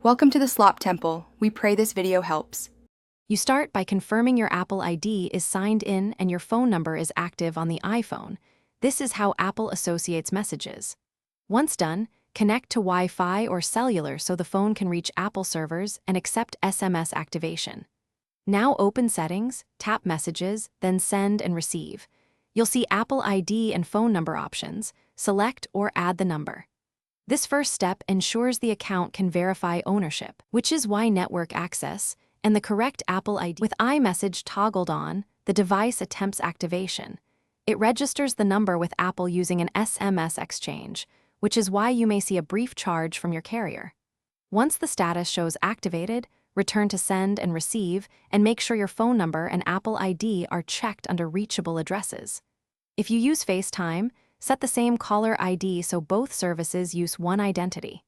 Welcome to the Slop Temple. We pray this video helps. You start by confirming your Apple ID is signed in and your phone number is active on the iPhone. This is how Apple associates messages. Once done, connect to Wi-Fi or cellular so the phone can reach Apple servers and accept SMS activation. Now open Settings, tap Messages, then Send and Receive. You'll see Apple ID and phone number options. Select or add the number. This first step ensures the account can verify ownership, which is why network access and the correct Apple ID. With iMessage toggled on, the device attempts activation. It registers the number with Apple using an SMS exchange, which is why you may see a brief charge from your carrier. Once the status shows activated, return to Send and Receive and make sure your phone number and Apple ID are checked under reachable addresses. If you use FaceTime, set the same caller ID so both services use one identity.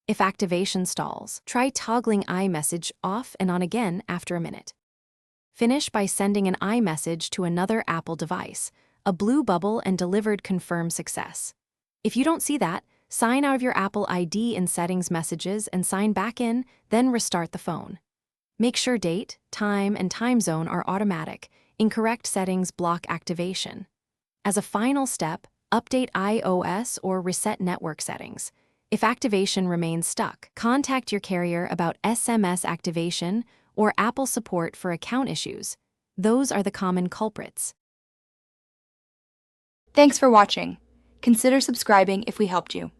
If activation stalls, try toggling iMessage off and on again after a minute. Finish by sending an iMessage to another Apple device. A blue bubble and delivered confirm success. If you don't see that, sign out of your Apple ID in Settings Messages and sign back in, then restart the phone. Make sure date, time, and time zone are automatic. Incorrect settings block activation. As a final step, update iOS or reset network settings. If activation remains stuck, contact your carrier about SMS activation or Apple support for account issues. Those are the common culprits. Thanks for watching. Consider subscribing if we helped you.